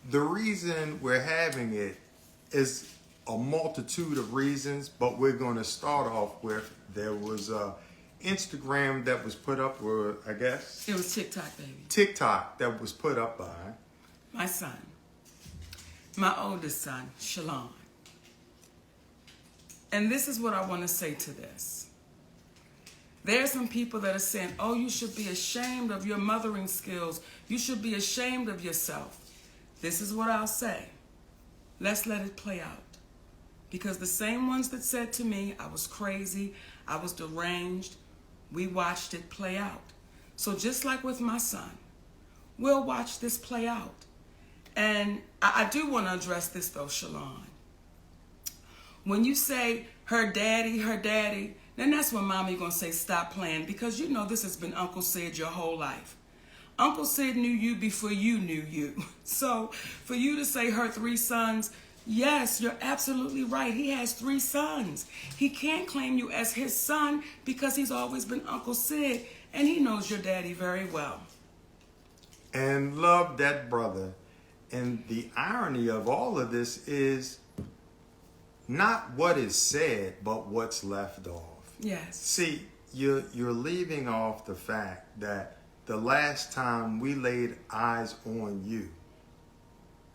The reason we're having it is a multitude of reasons, but we're going to start off with there was a Instagram that was put up, or I guess it was TikTok, baby. TikTok that was put up by my son, my oldest son, Shalon. And this is what I want to say to this. There are some people that are saying, oh, you should be ashamed of your mothering skills. You should be ashamed of yourself. This is what I'll say. Let's let it play out. Because the same ones that said to me, I was crazy, I was deranged, we watched it play out. So just like with my son, we'll watch this play out. And I do want to address this though, Shalon. When you say her daddy, then that's when mommy gonna say stop playing, because you know this has been Uncle Sid your whole life. Uncle Sid knew you before you knew you. So for you to say her 3 sons, yes, you're absolutely right. He has 3 sons. He can't claim you as his son because he's always been Uncle Sid, and he knows your daddy very well. And love that brother. And the irony of all of this is not what is said, but what's left off. Yes. See, you're leaving off the fact that the last time we laid eyes on you,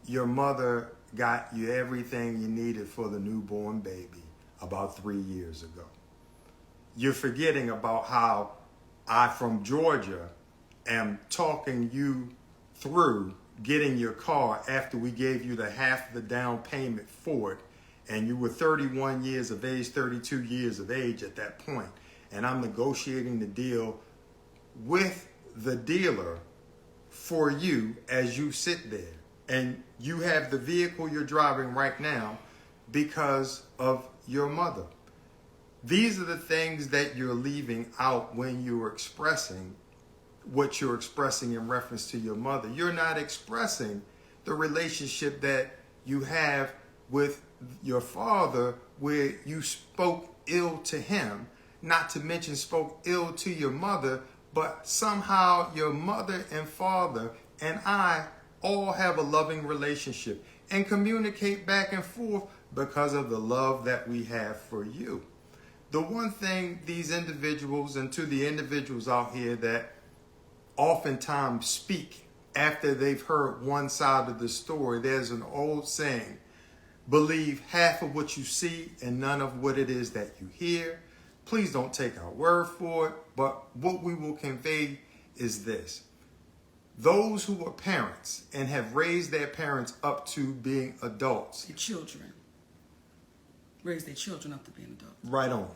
your mother got you everything you needed for the newborn baby about 3 years ago. You're forgetting about how I, from Georgia, am talking you through getting your car after we gave you the half of the down payment for it. And you were 31 years of age, 32 years of age at that point. And I'm negotiating the deal with the dealer for you as you sit there. And you have the vehicle you're driving right now because of your mother. These are the things that you're leaving out when you're expressing what you're expressing in reference to your mother. You're not expressing the relationship that you have with your father, where you spoke ill to him, not to mention spoke ill to your mother, but somehow your mother and father and I all have a loving relationship and communicate back and forth because of the love that we have for you. The one thing these individuals, and to the individuals out here that oftentimes speak after they've heard one side of the story, there's an old saying, believe half of what you see and none of what it is that you hear. Please don't take our word for it, but what we will convey is this. Those who are parents and have raised their parents up to being adults. The children. Raise their children up to being adults. Right on.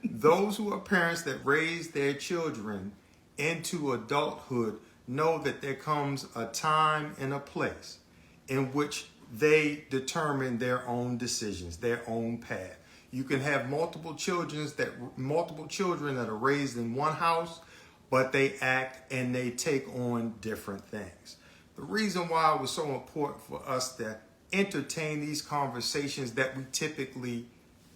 Those who are parents that raise their children into adulthood know that there comes a time and a place in which they determine their own decisions, their own path. You can have multiple children that are raised in one house, but they act and they take on different things. The reason why it was so important for us to entertain these conversations that we typically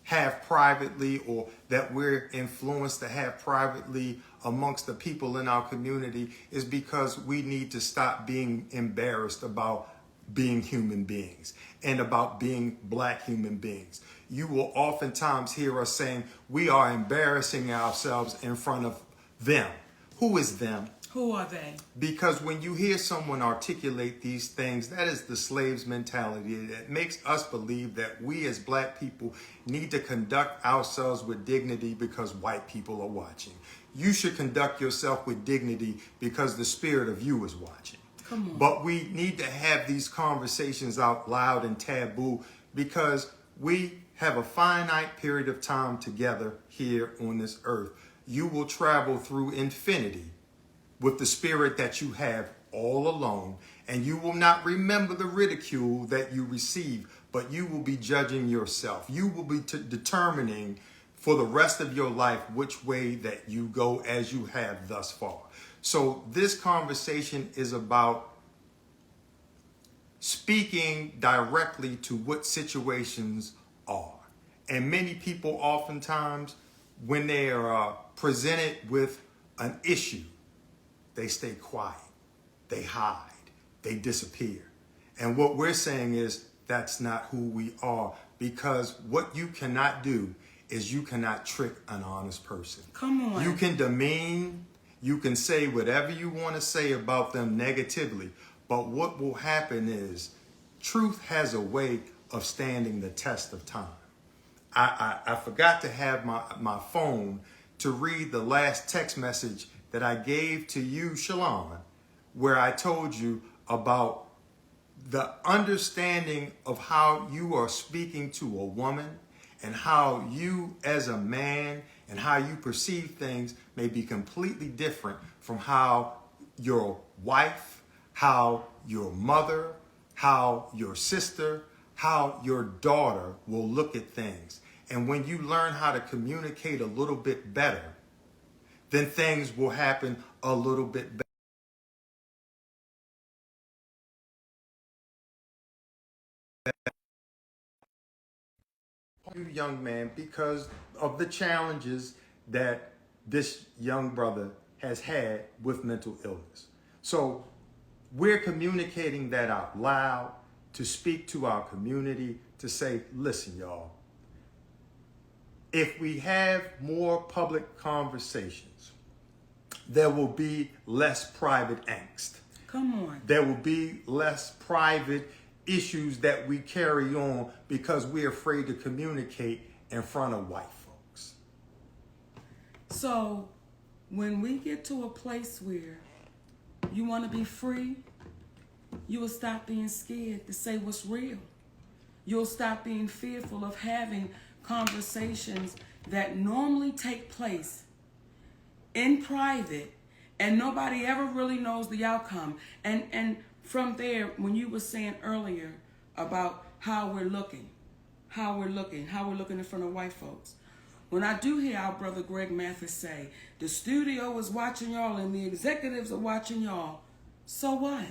have privately, or that we're influenced to have privately amongst the people in our community, is because we need to stop being embarrassed about being human beings and about being black human beings. You will oftentimes hear us saying we are embarrassing ourselves in front of them. Who is them? Who are they? Because when you hear someone articulate these things, that is the slave's mentality. That makes us believe that we as black people need to conduct ourselves with dignity because white people are watching. You should conduct yourself with dignity because the spirit of you is watching. Come on. But we need to have these conversations out loud and taboo because we have a finite period of time together here on this earth. You will travel through infinity with the spirit that you have all alone, and you will not remember the ridicule that you receive, but you will be judging yourself. You will be determining for the rest of your life which way that you go as you have thus far. So this conversation is about speaking directly to what situations are. And many people oftentimes, when they are presented with an issue, they stay quiet, they hide, they disappear. And what we're saying is that's not who we are, because what you cannot do is you cannot trick an honest person. Come on. You can demean, you can say whatever you want to say about them negatively, but what will happen is truth has a way of standing the test of time. I forgot to have my phone to read the last text message that I gave to you, Shalon, where I told you about the understanding of how you are speaking to a woman and how you as a man and how you perceive things may be completely different from how your wife, how your mother, how your sister, how your daughter will look at things. And when you learn how to communicate a little bit better, then things will happen a little bit better. You young man, because of the challenges that this young brother has had with mental illness. So we're communicating that out loud to speak to our community, to say, listen, y'all, if we have more public conversations, there will be less private angst. Come on. There will be less private issues that we carry on because we're afraid to communicate in front of white folks. So when we get to a place where you want to be free, you will stop being scared to say what's real. You'll stop being fearful of having conversations that normally take place in private and nobody ever really knows the outcome. And from there, when you were saying earlier about how we're looking in front of white folks, when I do hear our brother Greg Mathis say, the studio is watching y'all and the executives are watching y'all, so what?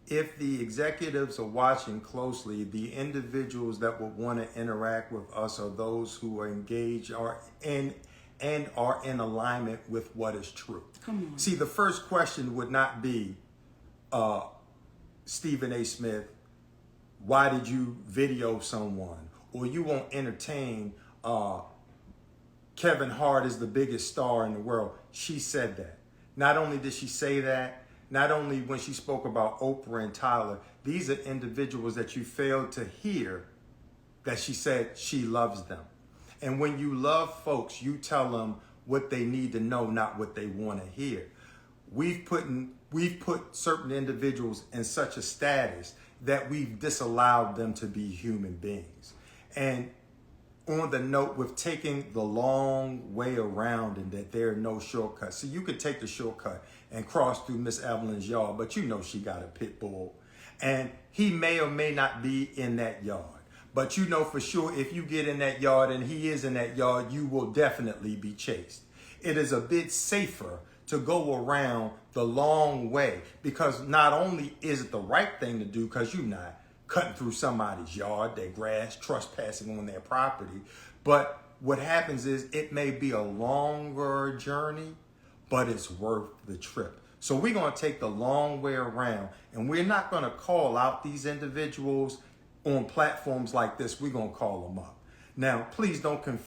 If the executives are watching closely, the individuals that would want to interact with us are those who are engaged and are in alignment with what is true. Come on. See, the first question would not be, Stephen A. Smith, why did you video someone? Or you won't entertain Kevin Hart is the biggest star in the world. She said that. Not only did she say that, not only when she spoke about Oprah and Tyler, these are individuals that you failed to hear that she said she loves them. And when you love folks, you tell them what they need to know, not what they want to hear. We've put certain individuals in such a status that we've disallowed them to be human beings. And on the note with taking the long way around and that there are no shortcuts. See, you could take the shortcut and cross through Miss Evelyn's yard, but you know she got a pit bull. And he may or may not be in that yard. But you know for sure if you get in that yard and he is in that yard, you will definitely be chased. It is a bit safer to go around the long way because not only is it the right thing to do because you're not cutting through somebody's yard, their grass, trespassing on their property, but what happens is it may be a longer journey, but it's worth the trip. So we're going to take the long way around and we're not going to call out these individuals on platforms like this. We're going to call them up. Now, please don't confuse